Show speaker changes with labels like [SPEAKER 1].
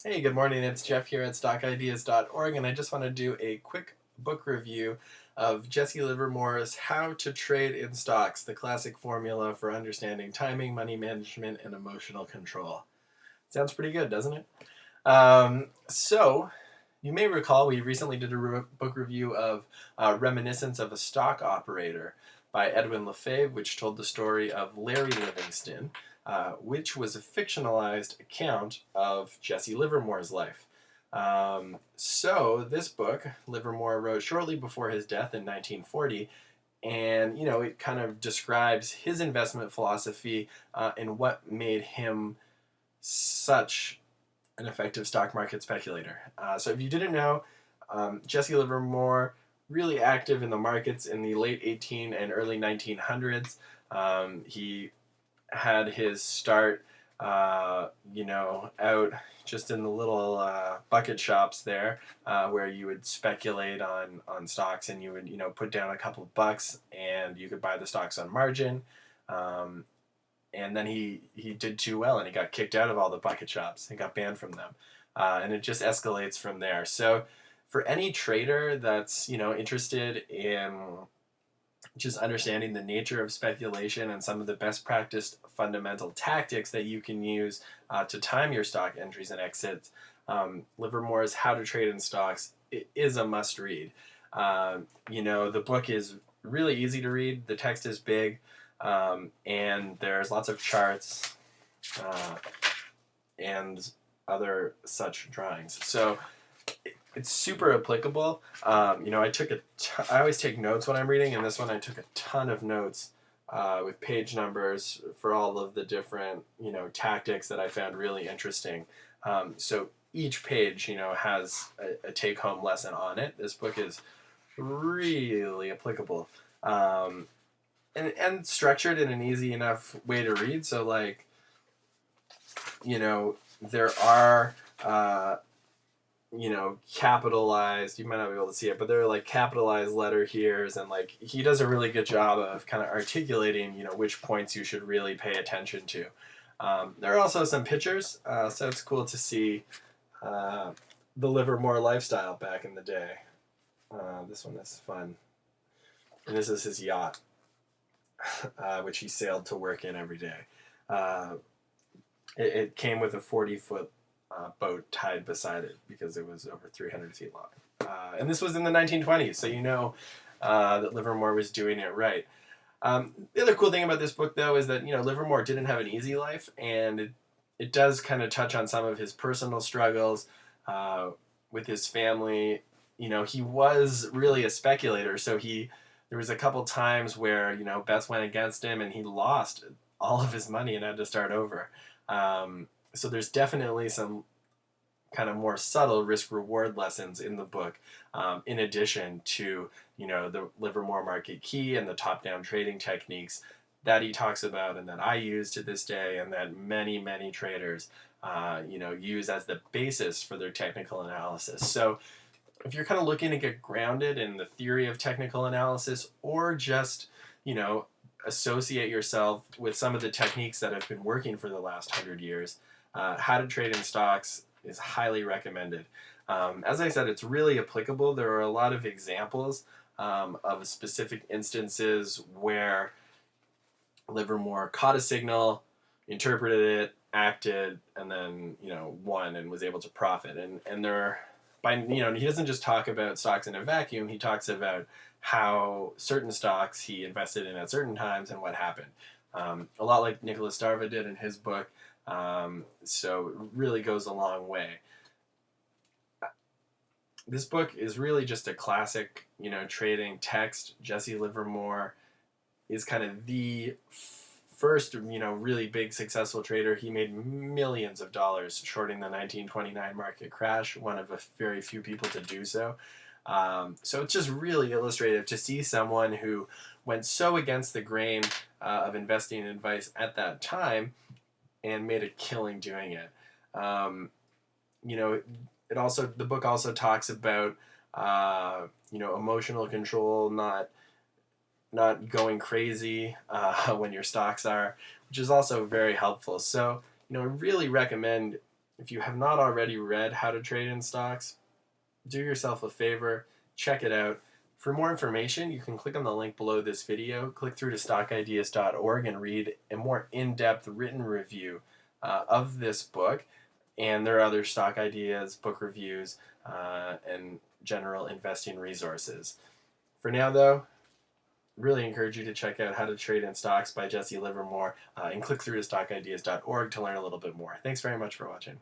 [SPEAKER 1] Hey, good morning. It's Jeff here at stockideas.org, and I just want to do a quick book review of Jesse Livermore's How to Trade in Stocks, the classic formula for understanding timing, money management, and emotional control. Sounds pretty good, doesn't it? So, you may recall we recently did a book review of Reminiscence of a Stock Operator by Edwin Lefebvre, which told the story of Larry Livingston, which was a fictionalized account of Jesse Livermore's life. So this book, Livermore wrote shortly before his death in 1940, and it kind of describes his investment philosophy and what made him such an effective stock market speculator. So if you didn't know, Jesse Livermore, really active in the markets in the late 18 and early 1900s. He had his start, out just in the little bucket shops there, where you would speculate on stocks, and you would put down a couple of bucks and you could buy the stocks on margin. Um, and then he did too well and he got kicked out of all the bucket shops and got banned from them, and it just escalates from there. So for any trader that's interested in just understanding the nature of speculation and some of the best practiced fundamental tactics that you can use to time your stock entries and exits, Livermore's How to Trade in Stocks is a must read. The book is really easy to read, the text is big, and there's lots of charts uh, and other such drawings. So it's super applicable. I always take notes when I'm reading, and this one I took a ton of notes with page numbers for all of the different tactics that I found really interesting. So each page has a take home lesson on it. This book is really applicable. And structured in an easy enough way to read. So there are capitalized. You might not be able to see it, but there are like capitalized letter here's, and like he does a really good job of kind of articulating which points you should really pay attention to. There are also some pictures, so it's cool to see the Livermore lifestyle back in the day. This one is fun, and this is his yacht, which he sailed to work in every day. Uh, it came with a 40-foot boat tied beside it because it was over 300 feet long. And this was in the 1920s, so that Livermore was doing it right. The other cool thing about this book, though, is that Livermore didn't have an easy life, and it does kind of touch on some of his personal struggles with his family. He was really a speculator, so there was a couple times where bets went against him, and he lost all of his money and had to start over. So there's definitely some kind of more subtle risk reward lessons in the book, in addition to the Livermore market key and the top down trading techniques that he talks about and that I use to this day, and that many traders use as the basis for their technical analysis. So if you're kind of looking to get grounded in the theory of technical analysis, or just associate yourself with some of the techniques that have been working for the last 100 years, How to Trade in Stocks is highly recommended. As I said, it's really applicable. There are a lot of examples of specific instances where Livermore caught a signal, interpreted it, acted, and then won and was able to profit. And there, he doesn't just talk about stocks in a vacuum. He talks about how certain stocks he invested in at certain times and what happened. A lot like Nicholas Darva did in his book. So it really goes a long way. This book is really just a classic, trading text. Jesse Livermore is kind of the first, really big successful trader. He made millions of dollars shorting the 1929 market crash, one of a very few people to do so. So it's just really illustrative to see someone who went so against the grain of investing advice at that time and made a killing doing it. The book also talks about emotional control, not going crazy when your stocks are, which is also very helpful. So I really recommend If you have not already read How to Trade in Stocks, do yourself a favor, check it out. For more information, you can click on the link below this video, click through to stockideas.org and read a more in-depth written review of this book. And there are other stock ideas, book reviews, and general investing resources. For now, though, really encourage you to check out How to Trade in Stocks by Jesse Livermore and click through to stockideas.org to learn a little bit more. Thanks very much for watching.